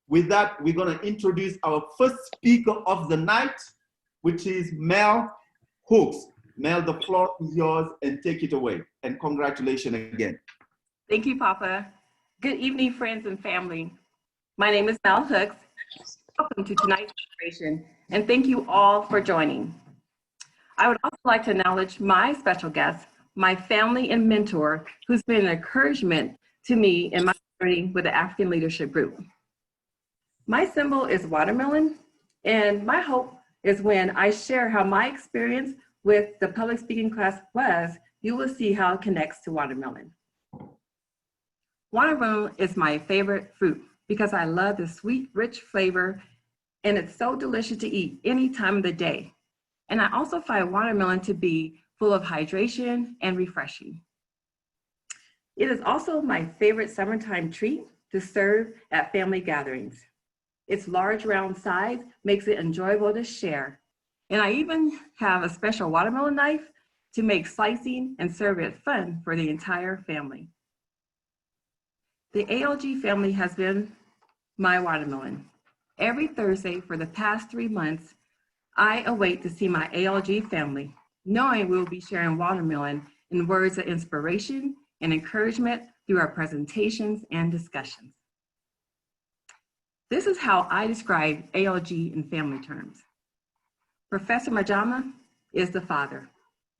With that, we're going to introduce our first speaker of the night, which is Mel Hooks. Mel, the floor is yours, and take it away. And congratulations again. Thank you, Papa. Good evening, friends and family. My name is Mel Hooks. Welcome to tonight's celebration, and thank you all for joining. I would also like to acknowledge my special guest, my family and mentor, who's been an encouragement to me in my journey with the African Leadership Group. My symbol is watermelon, and my hope is when I share how my experience with the public speaking class was, you will see how it connects to watermelon. Watermelon is my favorite fruit because I love the sweet, rich flavor, and it's so delicious to eat any time of the day. And I also find watermelon to be full of hydration and refreshing. It is also my favorite summertime treat to serve at family gatherings. Its large round size makes it enjoyable to share. And I even have a special watermelon knife to make slicing and serve it fun for the entire family. The ALG family has been my watermelon. Every Thursday for the past 3 months, I await to see my ALG family, knowing we will be sharing watermelon in words of inspiration and encouragement through our presentations and discussions. This is how I describe ALG in family terms. Professor Majama is the father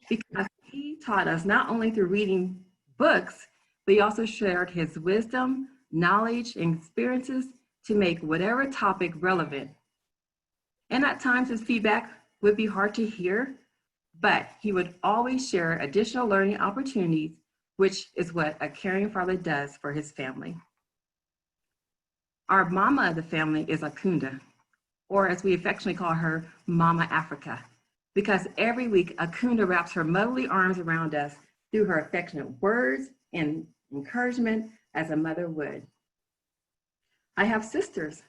because he taught us not only through reading books, but he also shared his wisdom, knowledge, and experiences to make whatever topic relevant. And at times his feedback would be hard to hear, but he would always share additional learning opportunities, which is what a caring father does for his family. Our mama of the family is Akunda, or as we affectionately call her, Mama Africa, because every week Akunda wraps her motherly arms around us through her affectionate words and encouragement as a mother would. I have sisters,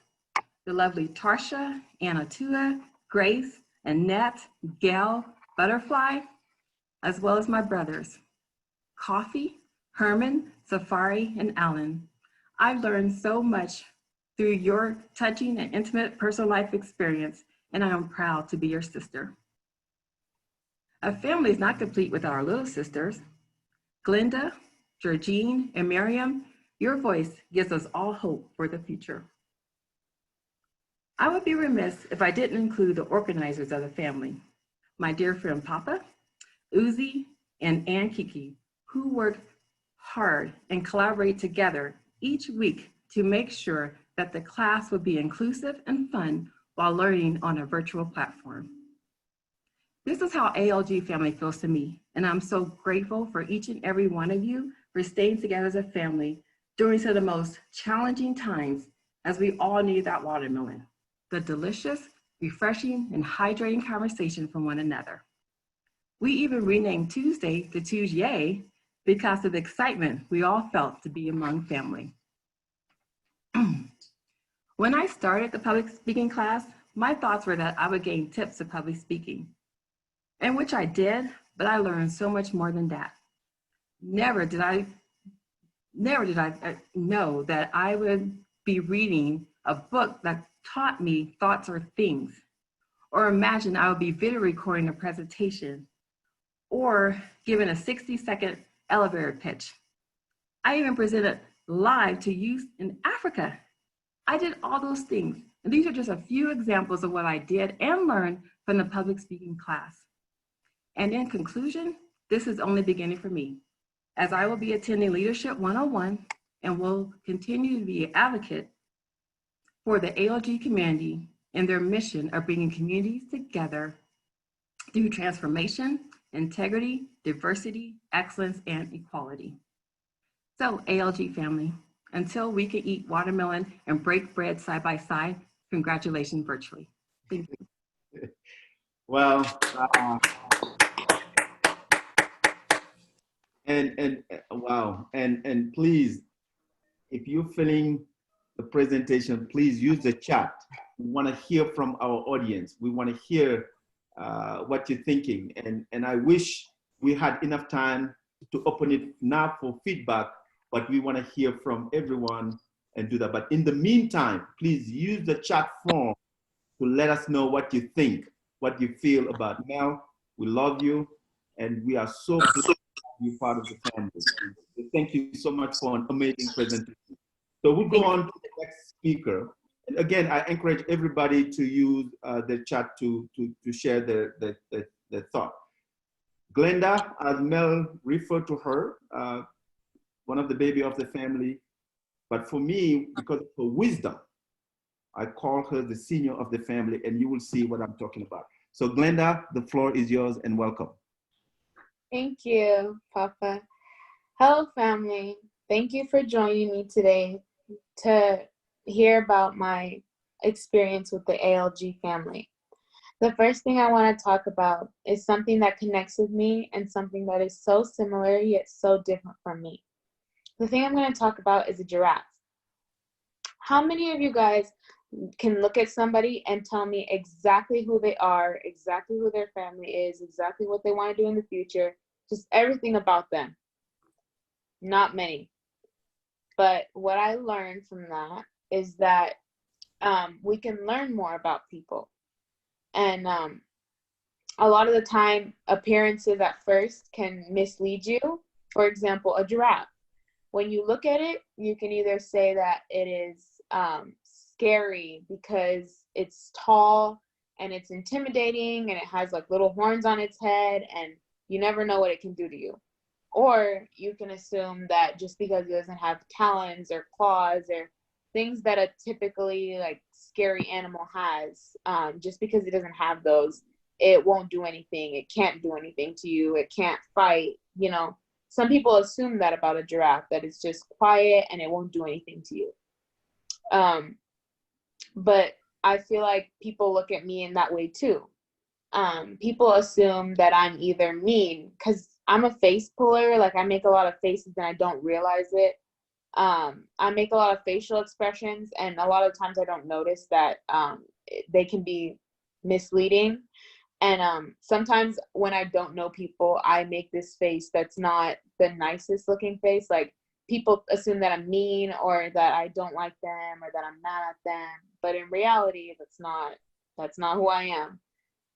the lovely Tarsha and Attouah, Grace, Annette, Gail, Butterfly, as well as my brothers, Koffi, Herman, Safari, and Alan. I've learned so much through your touching and intimate personal life experience, and I am proud to be your sister. A family is not complete without our little sisters. Glenda, Georgine, and Miriam, your voice gives us all hope for the future. I would be remiss if I didn't include the organizers of the family, my dear friend Papa, Uzi, and Aunt Kiki, who work hard and collaborate together each week to make sure that the class would be inclusive and fun while learning on a virtual platform. This is how ALG family feels to me, and I'm so grateful for each and every one of you for staying together as a family during some of the most challenging times as we all need that watermelon, the delicious, refreshing, and hydrating conversation from one another. We even renamed Tuesday to Tuesday because of the excitement we all felt to be among family. When I started the public speaking class, my thoughts were that I would gain tips of public speaking, and which I did, but I learned so much more than that. Never did I know that I would be reading a book that taught me thoughts or things, or imagine I would be video recording a presentation, or giving a 60-second elevator pitch. I even presented live to youth in Africa. I did all those things, and these are just a few examples of what I did and learned from the public speaking class. And in conclusion, this is only beginning for me, as I will be attending Leadership 101 and will continue to be an advocate for the ALG community and their mission of bringing communities together through transformation, integrity, diversity, excellence, and equality. So ALG family, until we can eat watermelon and break bread side by side, congratulations virtually. Thank you. Well, wow, and please, if you're filling the presentation, please use the chat. We want to hear from our audience. We want to hear what you're thinking, and I wish we had enough time to open it now for feedback, but we want to hear from everyone and do that. But in the meantime, please use the chat form to let us know what you think, what you feel about Mel. We love you, and we are so blessed to be part of the family. Thank you so much for an amazing presentation. So we'll go on to the next speaker. And again, I encourage everybody to use the chat to share their thought. Glenda, as Mel referred to her, one of the baby of the family, but for me, because of her wisdom, I call her the senior of the family, and you will see what I'm talking about. So Glenda, the floor is yours, and welcome. Thank you, Papa. Hello, family. Thank you for joining me today to hear about my experience with the ALG family. The first thing I want to talk about is something that connects with me and something that is so similar yet so different from me. The thing I'm going to talk about is a giraffe. How many of you guys can look at somebody and tell me exactly who they are, exactly who their family is, exactly what they want to do in the future, just everything about them? Not many. But what I learned from that is that we can learn more about people. And a lot of the time, appearances at first can mislead you. For example, a giraffe. When you look at it, you can either say that it is scary because it's tall and it's intimidating and it has like little horns on its head and you never know what it can do to you. Or you can assume that just because it doesn't have talons or claws or things that a typically like scary animal has, just because it doesn't have those, it won't do anything. It can't do anything to you. It can't fight. You know, some people assume that about a giraffe, that it's just quiet and it won't do anything to you. But I feel like people look at me in that way too. People assume that I'm either mean because I'm a face puller. Like I make a lot of faces and I don't realize it. I make a lot of facial expressions and a lot of times I don't notice that they can be misleading. And sometimes when I don't know people, I make this face that's not the nicest looking face. Like people assume that I'm mean or that I don't like them or that I'm mad at them. But in reality, that's not who I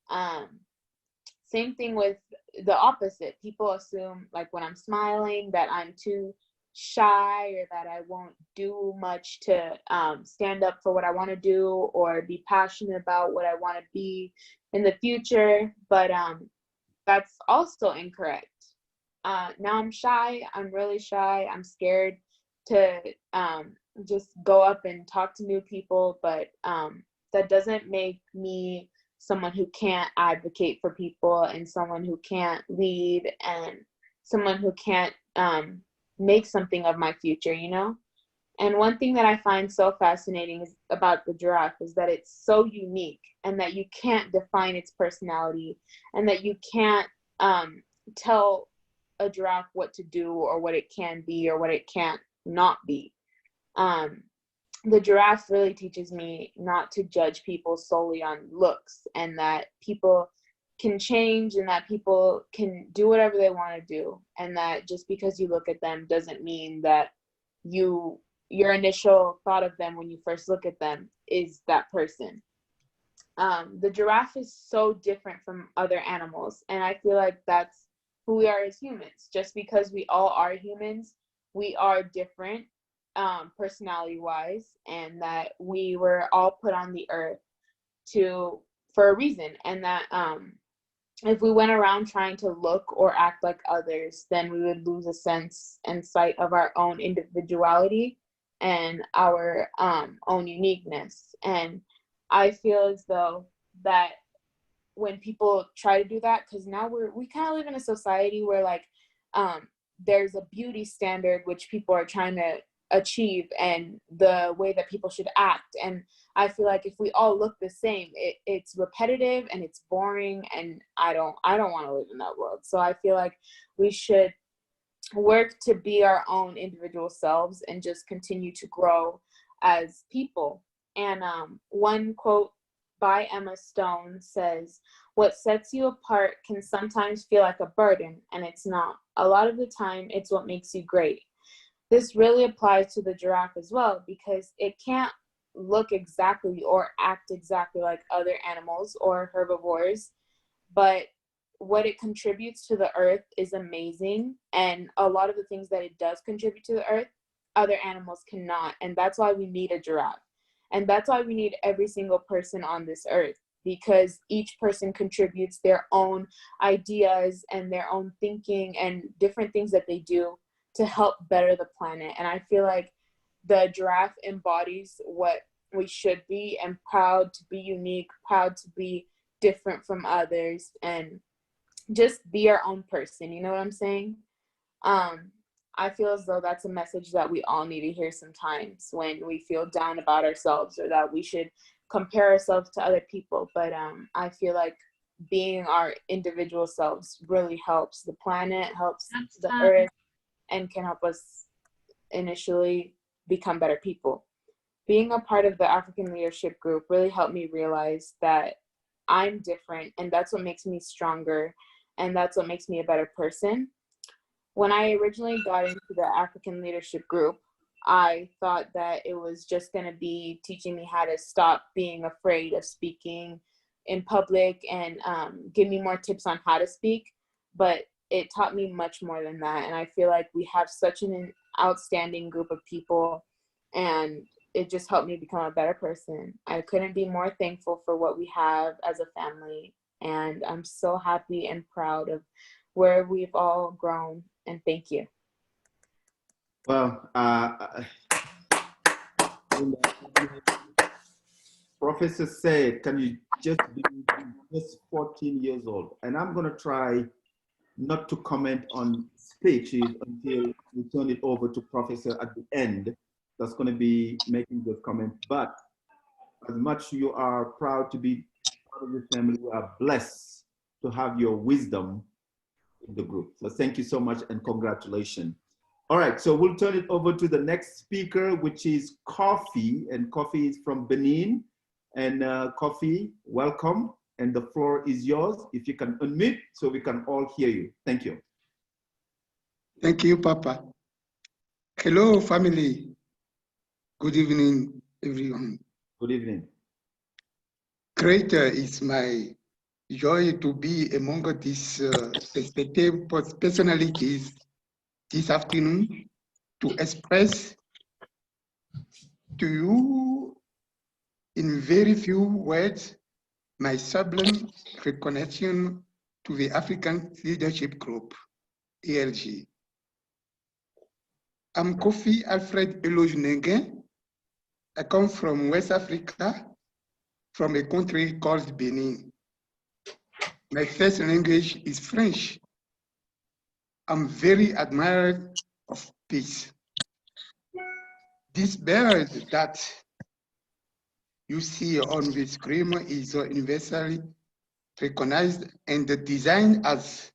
am. Same thing with the opposite. People assume like when I'm smiling that I'm too shy or that I won't do much to stand up for what I want to do or be passionate about what I want to be in the future. But that's also incorrect. Now I'm shy. I'm really shy. I'm scared to just go up and talk to new people. But that doesn't make me someone who can't advocate for people and someone who can't lead and someone who can't make something of my future, you know? And one thing that I find so fascinating about the giraffe is that it's so unique and that you can't define its personality and that you can't tell a giraffe what to do or what it can be or what it can't not be. The giraffe really teaches me not to judge people solely on looks and that people can change and that people can do whatever they want to do and that just because you look at them doesn't mean that your initial thought of them when you first look at them is that person. The giraffe is so different from other animals and I feel like that's who we are as humans. Just because we all are humans, we are different personality wise and that we were all put on the earth for a reason and that if we went around trying to look or act like others, then we would lose a sense and sight of our own individuality and our own uniqueness. And I feel as though that when people try to do that, because now we kind of live in a society where like there's a beauty standard which people are trying to achieve and the way that people should act. And I feel like if we all look the same, it's repetitive and it's boring and I don't want to live in that world. So I feel like we should work to be our own individual selves and just continue to grow as people. And one quote by Emma Stone says, "What sets you apart can sometimes feel like a burden, and it's not. A lot of the time, it's what makes you great." this really applies to the giraffe as well, because it can't look exactly or act exactly like other animals or herbivores, but what it contributes to the earth is amazing. And a lot of the things that it does contribute to the earth, other animals cannot. And that's why we need a giraffe. And that's why we need every single person on this earth, because each person contributes their own ideas and their own thinking and different things that they do to help better the planet. And I feel like the giraffe embodies what we should be, and proud to be unique, proud to be different from others, and just be our own person. You know what I'm saying? I feel as though that's a message that we all need to hear sometimes when we feel down about ourselves, or that we should compare ourselves to other people. But I feel like being our individual selves really helps the planet, helps the earth, and can help us initially become better people. Being a part of the African leadership group really helped me realize that I'm different, and that's what makes me stronger, and that's what makes me a better person. When I originally got into the African leadership group, I thought that it was just going to be teaching me how to stop being afraid of speaking in public, and give me more tips on how to speak. But it taught me much more than that. And I feel like we have such an outstanding group of people, and it just helped me become a better person. I couldn't be more thankful for what we have as a family. And I'm so happy and proud of where we've all grown. And thank you. Well, Professor said, can you just be just 14 years old? And I'm going to try not to comment on speeches until we turn it over to Professor at the end. That's going to be making those comments. But as much you are proud to be part of the family, we are blessed to have your wisdom in the group. So thank you so much and congratulations. All right, so we'll turn it over to the next speaker, which is Koffi, and Koffi is from Benin. And Koffi, welcome, and the floor is yours. If you can unmute so we can all hear you. Thank you. Thank you, Papa. Hello, family. Good evening, everyone. Good evening. Greater is my joy to be among these respected personalities this afternoon to express to you in very few words my sublime recognition to the African Leadership Group, ALG. I'm Koffi Alfred Euloge Ninguin. I come from West Africa, from a country called Benin. My first language is French. I'm very admired of peace. This bird that you see on the screen is universally recognized and designed as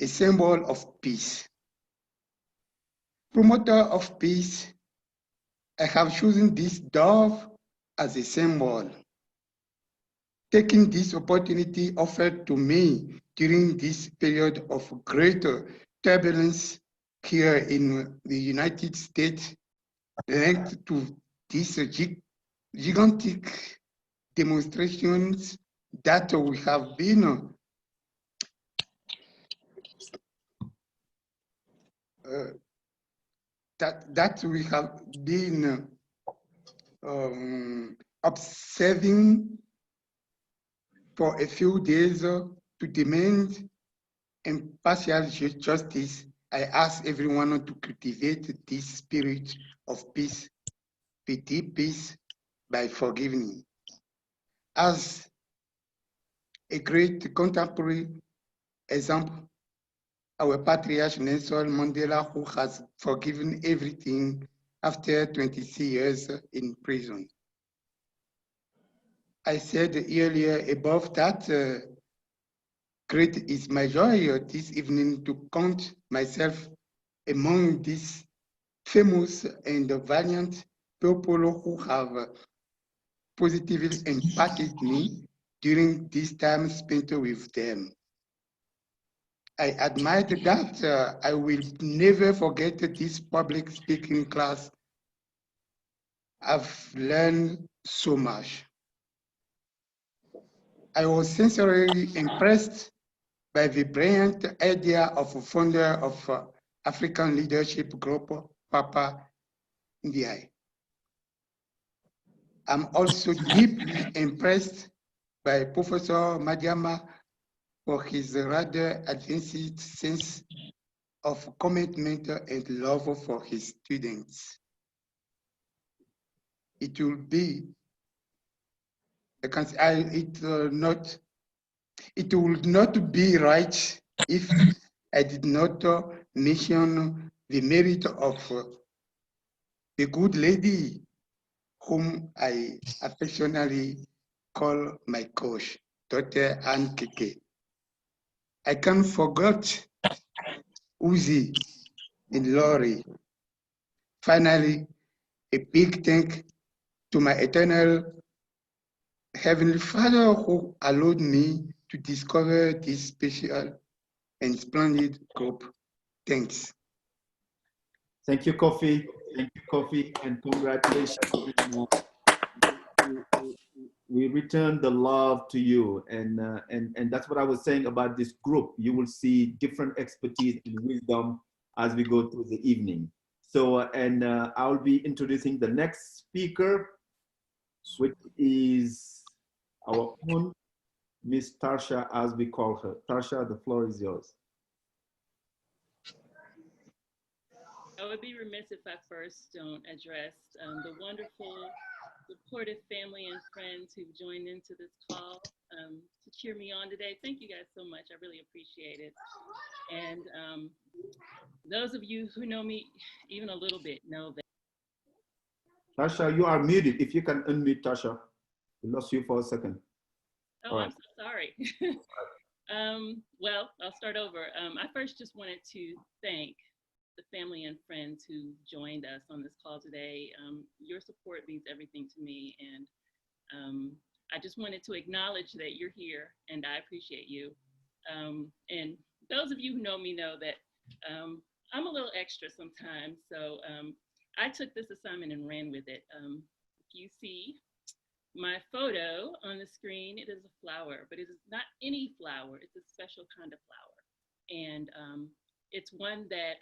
a symbol of peace. Promoter of peace, I have chosen this dove as a symbol. Taking this opportunity offered to me during this period of greater turbulence here in the United States, linked to these gigantic demonstrations that we have been observing for a few days to demand impartial justice. I ask everyone to cultivate this spirit of peace, the deep peace, by forgiving. As a great contemporary example, our patriarch Nelson Mandela, who has forgiven everything after 23 years in prison. I said earlier above that great is my joy this evening to count myself among these famous and valiant people who have positively impacted me during this time spent with them. I admit that I will never forget this public speaking class. I've learned so much. I was sincerely impressed by the brilliant idea of a founder of African Leadership Group, Papa Ndiaye. I'm also deeply impressed by Professor Madiama for his rather advanced sense of commitment and love for his students. It will be, it would not be right if I did not mention the merit of the good lady whom I affectionately call my coach, Dr. Anne Keke. I can't forget Uzi and Laurie. Finally, a big thank to my eternal Heavenly Father who allowed me to discover this special and splendid group. Thanks. Thank you, Koffi. Thank you, Koffi, and congratulations. We return the love to you, and that's what I was saying about this group. You will see different expertise and wisdom as we go through the evening. So, I'll be introducing the next speaker, which is our own Miss Tarsha, as we call her. Tarsha, the floor is yours. I would be remiss if I first don't address the wonderful, supportive family and friends who've joined into this call to cheer me on today. Thank you guys so much. I really appreciate it. And those of you who know me even a little bit know that. Tarsha, you are muted. If you can unmute, Tarsha. We lost you for a second. Oh, right. I'm so sorry. Well, I'll start over. I first just wanted to thank the family and friends who joined us on this call today. Your support means everything to me, and I just wanted to acknowledge that you're here, and I appreciate you. And those of you who know me know that I'm a little extra sometimes, so I took this assignment and ran with it. If you see my photo on the screen, it is a flower, but it is not any flower. It's a special kind of flower, and it's one that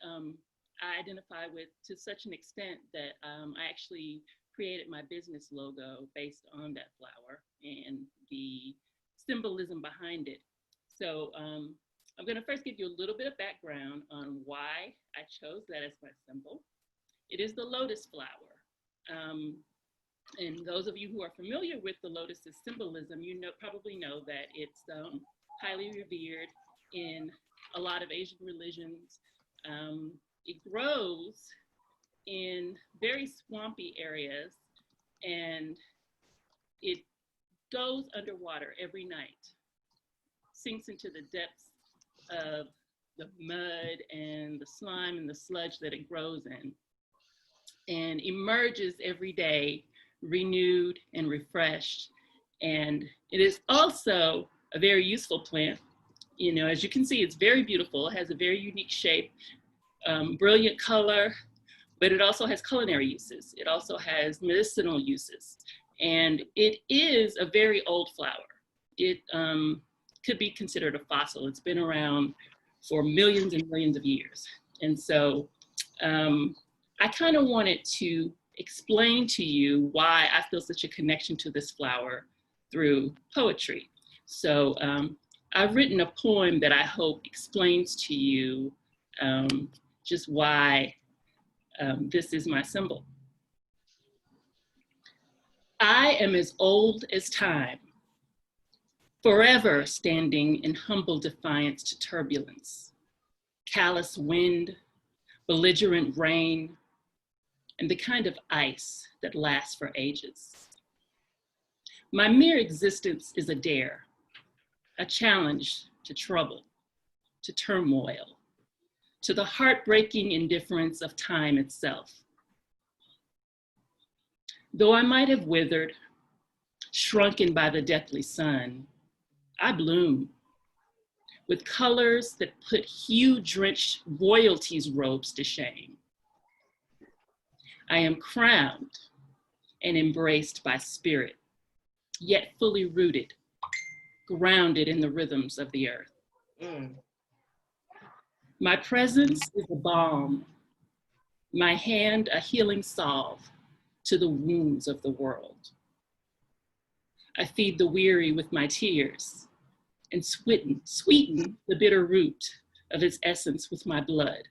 I identify with to such an extent that I actually created my business logo based on that flower and the symbolism behind it. So I'm going to first give you a little bit of background on why I chose that as my symbol. It is the lotus flower. And those of you who are familiar with the lotus's symbolism, you probably know that it's highly revered in a lot of Asian religions. It grows in very swampy areas, and it goes underwater every night, sinks into the depths of the mud and the slime and the sludge that it grows in, and emerges every day renewed and refreshed. And it is also a very useful plant. You know, as you can see, it's very beautiful. It has a very unique shape, brilliant color, but it also has culinary uses. It also has medicinal uses. And it is a very old flower. It could be considered a fossil. It's been around for millions and millions of years. And so I kind of wanted to explain to you why I feel such a connection to this flower through poetry. So I've written a poem that I hope explains to you just why this is my symbol. I am as old as time, forever standing in humble defiance to turbulence, callous wind, belligerent rain, and the kind of ice that lasts for ages. My mere existence is a dare, a challenge to trouble, to turmoil, to the heartbreaking indifference of time itself. Though I might have withered, shrunken by the deathly sun, I bloom, with colors that put hue-drenched royalty's robes to shame. I am crowned and embraced by spirit, yet fully rooted, grounded in the rhythms of the earth. My presence is a balm, my hand a healing salve to the wounds of the world. I feed the weary with my tears and sweeten the bitter root of its essence with my blood.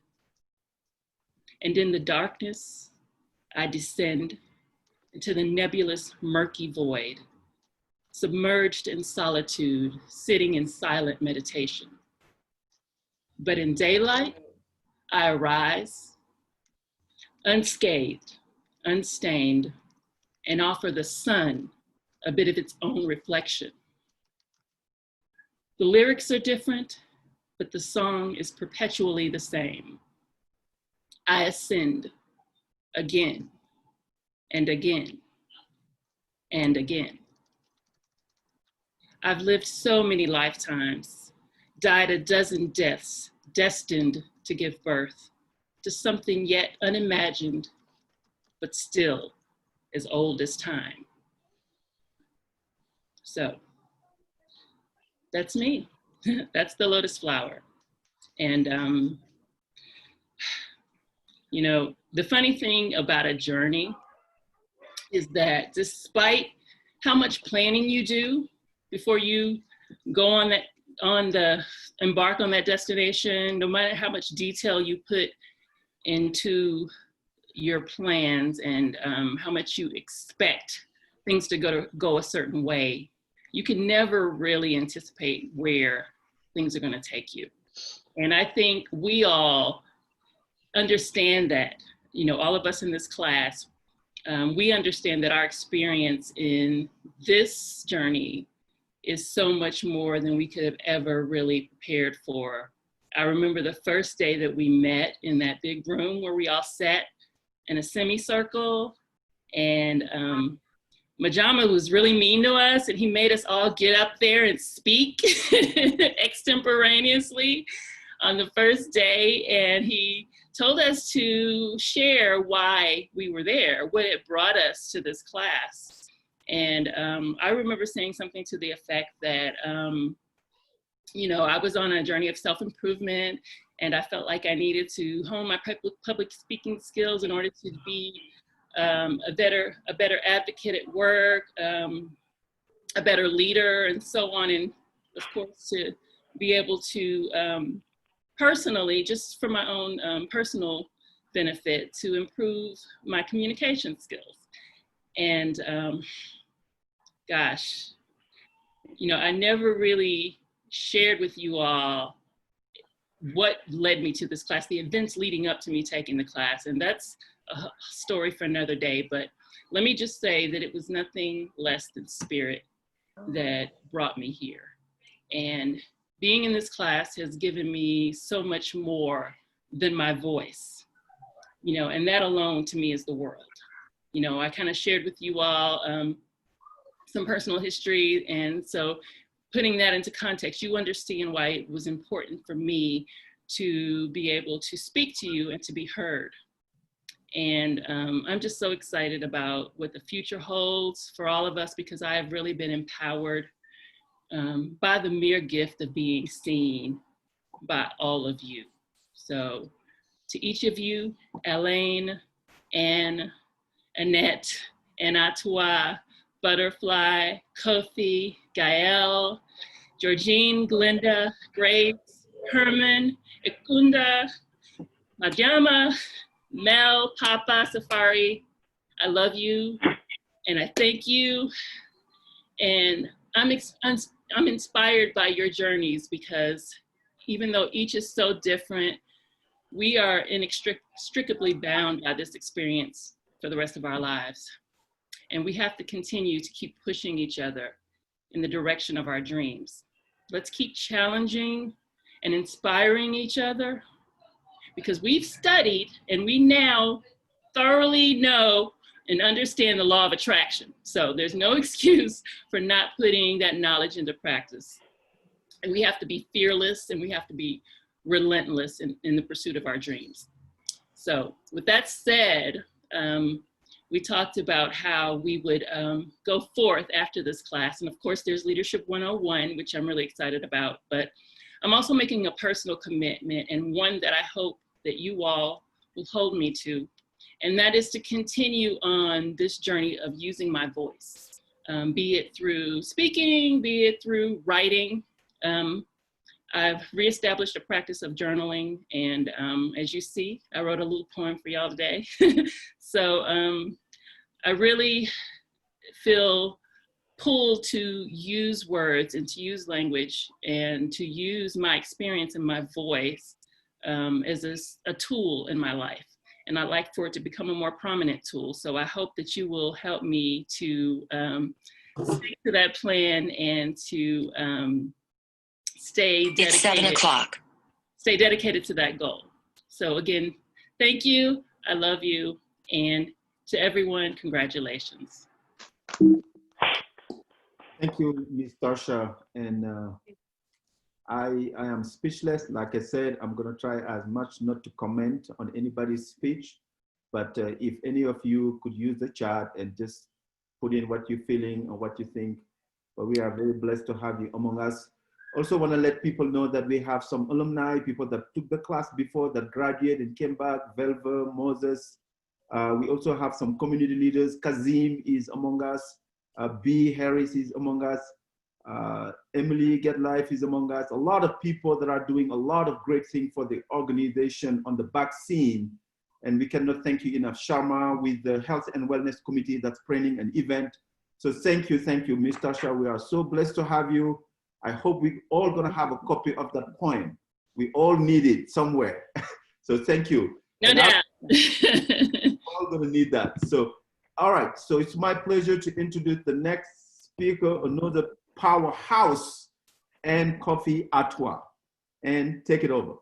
And in the darkness, I descend into the nebulous, murky void, submerged in solitude, sitting in silent meditation. But in daylight, I arise, unscathed, unstained, and offer the sun a bit of its own reflection. The lyrics are different, but the song is perpetually the same. I ascend again and again and again. I've lived so many lifetimes, died a dozen deaths, destined to give birth to something yet unimagined, but still as old as time. So that's me. That's the lotus flower. And, you know, the funny thing about a journey is that despite how much planning you do before you go on embark on that destination, no matter how much detail you put into your plans and how much you expect things to go a certain way, you can never really anticipate where things are going to take you. And I think we all understand that, you know, all of us in this class, we understand that our experience in this journey is so much more than we could have ever really prepared for. I remember the first day that we met in that big room where we all sat in a semicircle, and Majama was really mean to us, and he made us all get up there and speak extemporaneously on the first day, and he told us to share why we were there, what it brought us to this class. And I remember saying something to the effect that, you know, I was on a journey of self-improvement, and I felt like I needed to hone my public speaking skills in order to be a better advocate at work, a better leader, and so on. And of course, to be able to personally, just for my own personal benefit, to improve my communication skills. And gosh, you know, I never really shared with you all what led me to this class, the events leading up to me taking the class. And that's a story for another day, but let me just say that it was nothing less than spirit that brought me here. And being in this class has given me so much more than my voice, you know, and that alone to me is the world. You know, I kind of shared with you all some personal history, and so putting that into context, you understand why it was important for me to be able to speak to you and to be heard. And I'm just so excited about what the future holds for all of us, because I have really been empowered by the mere gift of being seen by all of you. So to each of you, Elaine, Anne, Annette, and Attouah, Butterfly, Koffi, Gael, Georgine, Glenda, Grace, Herman, Ikunda, Majama, Mel, Papa, Safari, I love you, and I thank you. And I'm inspired by your journeys, because even though each is so different, we are inextricably bound by this experience for the rest of our lives. And we have to continue to keep pushing each other in the direction of our dreams. Let's keep challenging and inspiring each other, because we've studied and we now thoroughly know and understand the law of attraction. So there's no excuse for not putting that knowledge into practice. And we have to be fearless, and we have to be relentless in the pursuit of our dreams. So with that said, we talked about how we would go forth after this class. And of course, there's Leadership 101, which I'm really excited about. But I'm also making a personal commitment, and one that I hope that you all will hold me to. And that is to continue on this journey of using my voice, be it through speaking, be it through writing. I've reestablished a practice of journaling, and as you see, I wrote a little poem for y'all today. So I really feel pulled to use words and to use language and to use my experience and my voice as a tool in my life. And I'd like for it to become a more prominent tool. So I hope that you will help me to stick to that plan and to stay dedicated. It's 7 o'clock. Stay dedicated to that goal. So again, thank you. I love you. And to everyone, congratulations. Thank you, Ms. Tarsha. And I am speechless. Like I said, I'm going to try as much not to comment on anybody's speech. But if any of you could use the chat and just put in what you're feeling or what you think. But we are very blessed to have you among us. Also want to let people know that we have some alumni, people that took the class before, that graduated and came back, Velva, Moses. We also have some community leaders. Kazim is among us. B. Harris is among us. Emily Get Life is among us. A lot of people that are doing a lot of great things for the organization on the back scene. And we cannot thank you enough. Sharma with the Health and Wellness Committee that's planning an event. So thank you, Ms. Tarsha. We are so blessed to have you. I hope we all gonna have a copy of that poem. We all need it somewhere. So thank you. No doubt. We're all gonna need that. So, all right. So it's my pleasure to introduce the next speaker, another powerhouse, and Koffi Attouah. And take it over.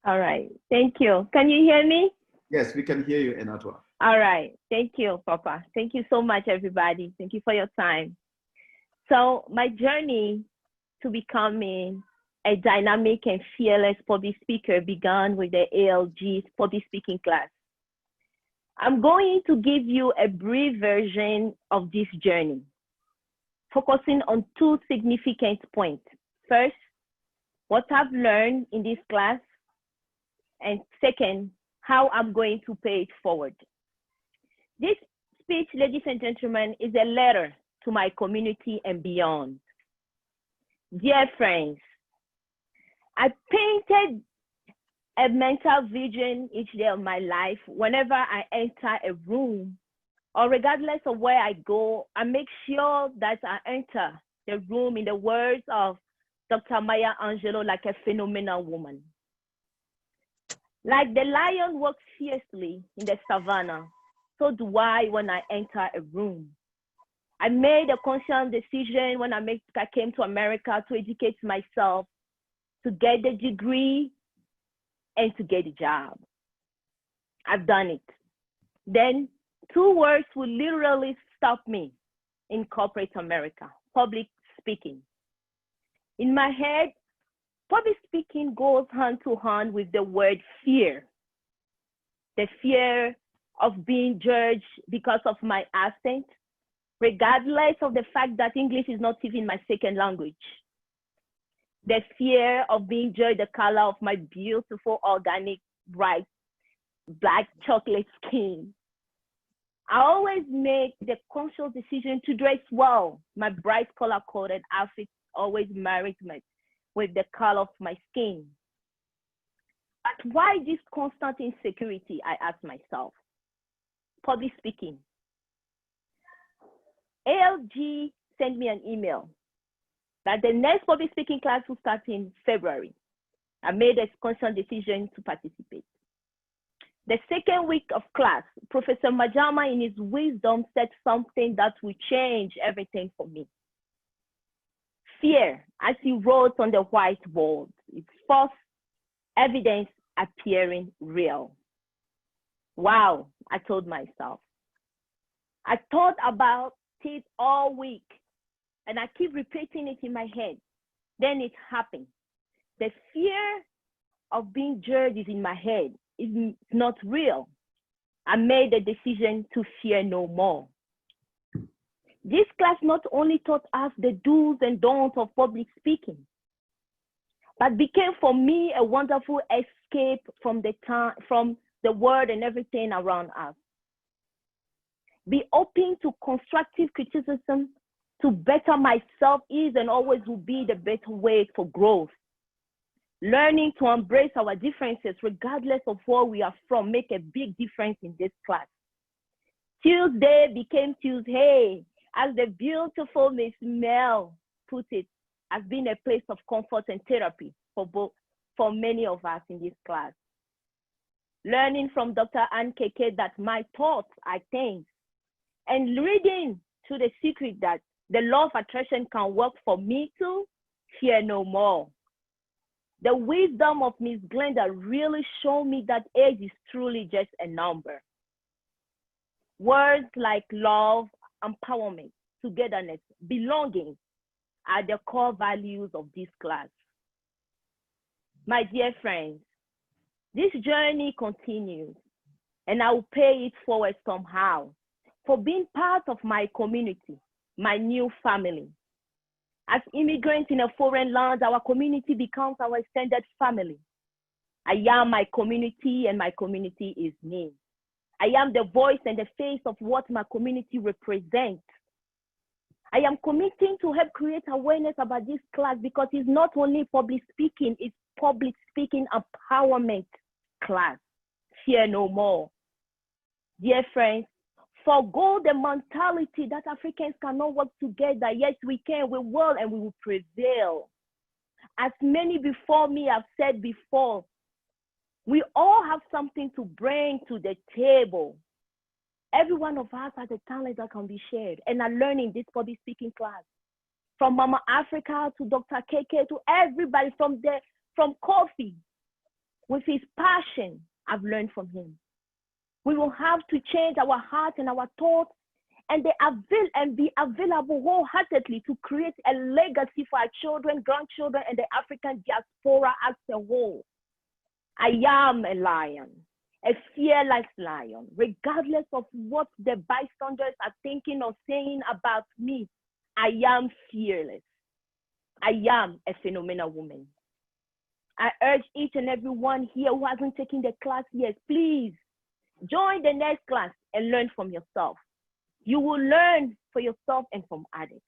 All right. Thank you. Can you hear me? Yes, we can hear you, and Attouah. All right. Thank you, Papa. Thank you so much, everybody. Thank you for your time. So my journey to becoming a dynamic and fearless public speaker began with the ALG public speaking class. I'm going to give you a brief version of this journey, focusing on two significant points. First, what I've learned in this class, and second, how I'm going to pay it forward. This speech, ladies and gentlemen, is a letter to my community and beyond. Dear friends, I painted a mental vision each day of my life. Whenever I enter a room, or regardless of where I go, I make sure that I enter the room, in the words of Dr. Maya Angelou, like a phenomenal woman. Like the lion walks fiercely in the savannah, so do I when I enter a room. I made a conscious decision when I came to America to educate myself, to get the degree, and to get the job. I've done it. Then 2 words will literally stop me in corporate America: public speaking. In my head, public speaking goes hand to hand with the word fear. The fear of being judged because of my accent, regardless of the fact that English is not even my second language. The fear of being judged the color of my beautiful, organic, bright, black chocolate skin. I always make the conscious decision to dress well. My bright color-coded outfit always marries me with the color of my skin. But why this constant insecurity, I ask myself? Public speaking. ALG sent me an email that the next public speaking class will start in February. I made a conscious decision to participate. The second week of class, Professor Majama in his wisdom said something that will change everything for me. Fear, as he wrote on the whiteboard, is false evidence appearing real. Wow, I told myself. I thought about it all week, and I keep repeating it in my head. Then it happened. The fear of being judged is in my head. It's not real. I made the decision to fear no more. This class not only taught us the do's and don'ts of public speaking, but became for me a wonderful escape from the world and everything around us. Be open to constructive criticism to better myself is and always will be the better way for growth. Learning to embrace our differences regardless of where we are from make a big difference in this class. Tuesday became Tuesday, as the beautiful Miss Mel put it, has been a place of comfort and therapy for many of us in this class. Learning from Dr. Ann Keke that my thoughts are things, and reading to the secret that the law of attraction can work for me too, fear no more. The wisdom of Miss Glenda really showed me that age is truly just a number. Words like love, empowerment, togetherness, belonging are the core values of this class. My dear friends, this journey continues, and I will pay it forward somehow for being part of my community, my new family. As immigrants in a foreign land, our community becomes our extended family. I am my community, and my community is me. I am the voice and the face of what my community represents. I am committing to help create awareness about this class because it's not only public speaking, it's public speaking empowerment class. Fear no more. Dear friends, forgo the mentality that Africans cannot work together. Yes, we can, we will, and we will prevail. As many before me have said before, we all have something to bring to the table. Every one of us has a talent that can be shared, and I'm learning this public speaking class. From Mama Africa to Dr. KK to everybody, from Koffi, with his passion, I've learned from him. We will have to change our hearts and our thoughts and be available wholeheartedly to create a legacy for our children, grandchildren, and the African diaspora as a whole. I am a lion, a fearless lion, regardless of what the bystanders are thinking or saying about me. I am fearless. I am a phenomenal woman. I urge each and every one here who hasn't taken the class yet, please join the next class and learn from yourself. You will learn for yourself and from others.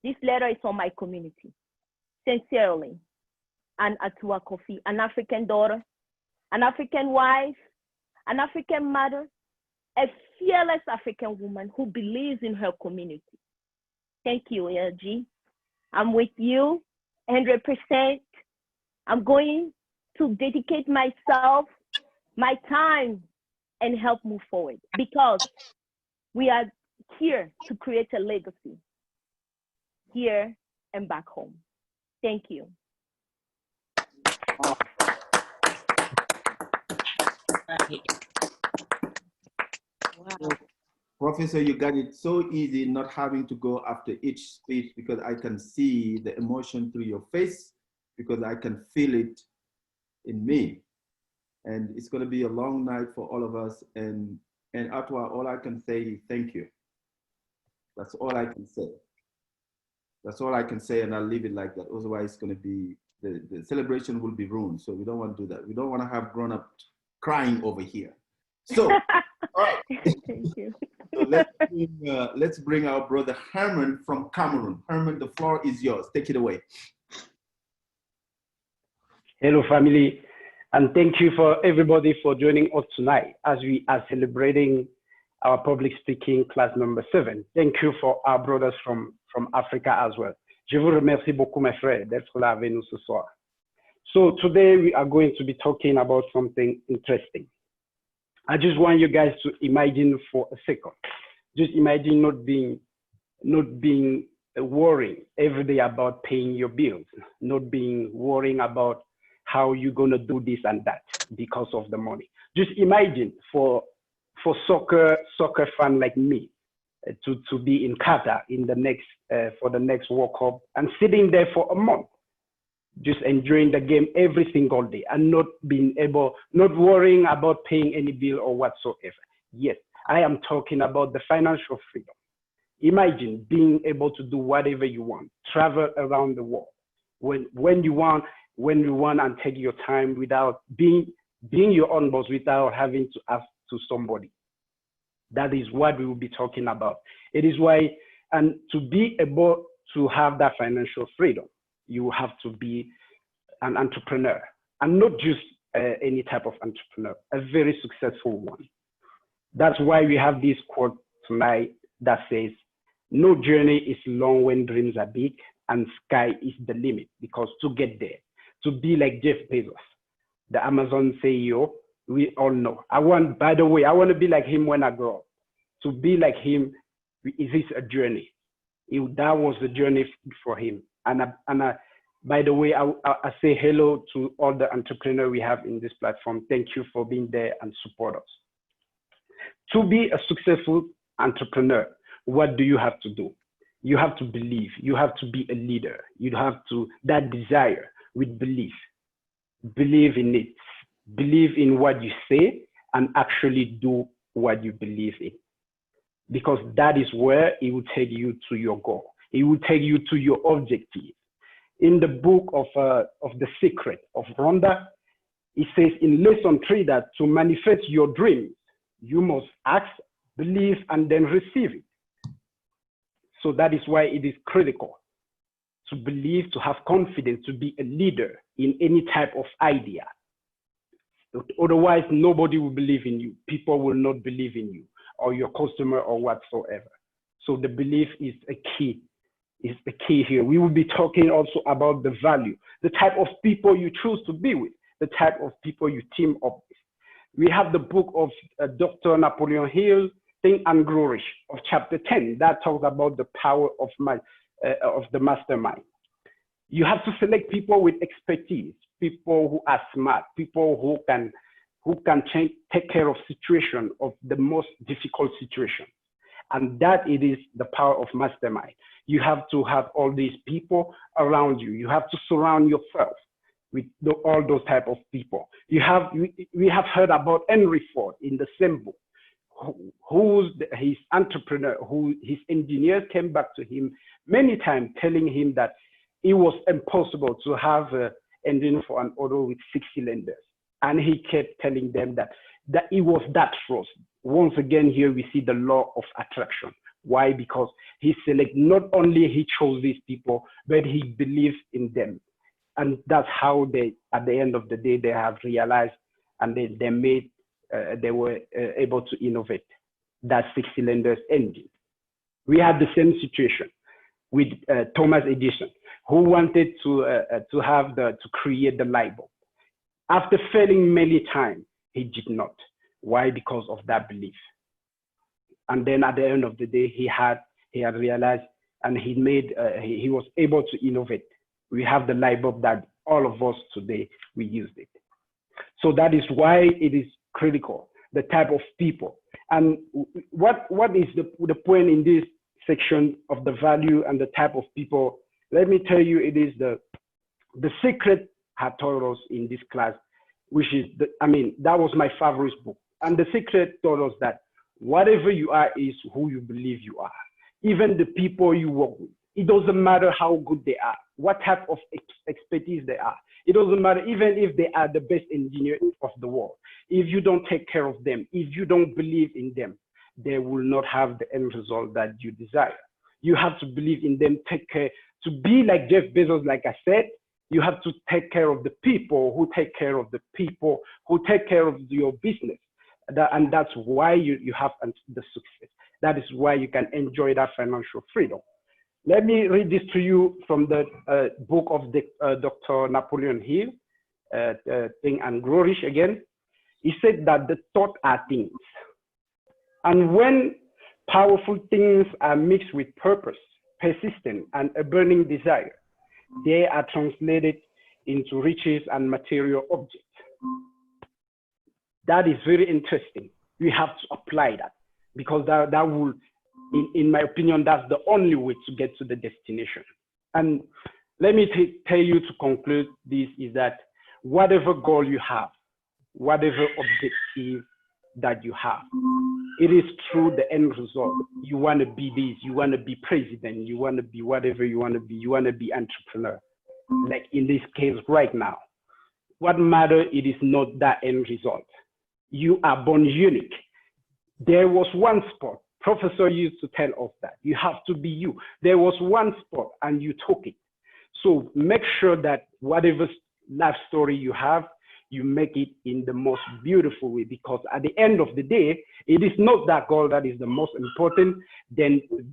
This letter is for my community. Sincerely, an Attouah Koffi, an African daughter, an African wife, an African mother, a fearless African woman who believes in her community. Thank you, Euloge. I'm with you 100%. I'm going to dedicate myself, my time, and help move forward because we are here to create a legacy here and back home. Thank you. Wow. Professor, you got it so easy not having to go after each speech because I can see the emotion through your face because I can feel it in me. And it's going to be a long night for all of us. And Attouah, all I can say is thank you. That's all I can say. That's all I can say, and I'll leave it like that. Otherwise, it's going to be, the celebration will be ruined. So we don't want to do that. We don't want to have grown-up crying over here. So, all right. Thank you. So let's bring our brother Herman from Cameroon. Herman, the floor is yours. Take it away. Hello, family. And thank you for everybody for joining us tonight as we are celebrating our public speaking class number 7. Thank you for our brothers from Africa as well. Je vous remercie beaucoup, mes frères, d'être là avec nous ce soir. So today we are going to be talking about something interesting. I just want you guys to imagine for a second. Just imagine not being worrying every day about paying your bills, not being worrying about how you're gonna do this and that because of the money. Just imagine for soccer fan like me, to be in Qatar in the next for the next World Cup, and sitting there for a month, just enjoying the game every single day, and not worrying about paying any bill or whatsoever. Yes, I am talking about the financial freedom. Imagine being able to do whatever you want, travel around the world when you want, and take your time without being your own boss, without having to ask to somebody. That is what we will be talking about. It is why, and to be able to have that financial freedom, you have to be an entrepreneur, and not just any type of entrepreneur, a very successful one. That's why we have this quote tonight that says, "No journey is long when dreams are big, and sky is the limit." Because to get there, to be like Jeff Bezos, the Amazon CEO, we all know. By the way, I want to be like him when I grow up. To be like him is a journey. That was the journey for him. By the way, I say hello to all the entrepreneurs we have in this platform. Thank you for being there and support us. To be a successful entrepreneur, what do you have to do? You have to believe. You have to be a leader. You have to, that desire with belief. Believe in it. Believe in what you say and actually do what you believe in. Because that is where it will take you to your goal. It will take you to your objective. In the book of The Secret of Rhonda, it says in lesson 3 that to manifest your dreams, you must ask, believe, and then receive it. So that is why it is critical to believe, to have confidence, to be a leader in any type of idea. Otherwise, nobody will believe in you. People will not believe in you or your customer or whatsoever. So the belief is a key. Is the key here. We will be talking also about the value, the type of people you choose to be with, the type of people you team up with. We have the book of Dr. Napoleon Hill, Think and Grow Rich, of chapter 10, that talks about the power of the mastermind. You have to select people with expertise, people who are smart, people who can take care of situation, of the most difficult situation. And that it is the power of mastermind. You have to have all these people around you. You have to surround yourself with all those type of people. We have heard about Henry Ford in the same book, his entrepreneur, his engineers came back to him many times telling him that it was impossible to have an engine for an auto with 6 cylinders. And he kept telling them that it was that trust. Once again, here we see the law of attraction. Why? Because he not only he chose these people, but he believes in them. And that's how at the end of the day, they have realized and they were able to innovate that 6 cylinders engine. We had the same situation with Thomas Edison, who wanted to create the light bulb. After failing many times, he did not. Why? Because of that belief. And then at the end of the day, he had realized, and he was able to innovate. We have the light bulb that all of us today, we used it. So that is why it is critical, the type of people. And what is the point in this section of the value and the type of people? Let me tell you, it is the secret had taught us in this class, which is, that was my favorite book. And the secret taught us that whatever you are is who you believe you are. Even the people you work with, it doesn't matter how good they are, what type of expertise they are. It doesn't matter even if they are the best engineer of the world. If you don't take care of them, if you don't believe in them, they will not have the end result that you desire. You have to believe in them, take care. To be like Jeff Bezos, like I said, you have to take care of the people who take care of the people who take care of your business. And that's why you have the success. That is why you can enjoy that financial freedom. Let me read this to you from the book of Dr. Napoleon Hill, Think and Grow Rich again. He said that the thoughts are things. And when powerful things are mixed with purpose, persistence, and a burning desire, they are translated into riches and material objects. That is very interesting. We have to apply that because that will in my opinion, that's the only way to get to the destination. And let me tell you to conclude this is that whatever goal you have, whatever objective that you have, it is through the end result. You want to be this, you want to be president, you want to be whatever you want to be entrepreneur. Like in this case right now, what matters, it is not that end result. You are born unique. There was one spot. Professor used to tell us that you have to be you. There was one spot and you took it. So make sure that whatever life story you have, you make it in the most beautiful way, because at the end of the day, it is not that goal that is the most important,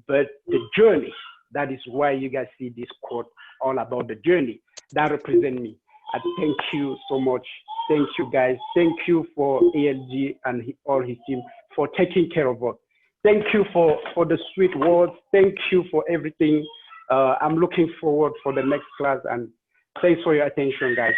but the journey. That is why you guys see this quote all about the journey. That represents me. I thank you so much. Thank you guys. Thank you for ALG and all his team for taking care of us. Thank you for the sweet words. Thank you for everything. I'm looking forward for the next class, and thanks for your attention, guys.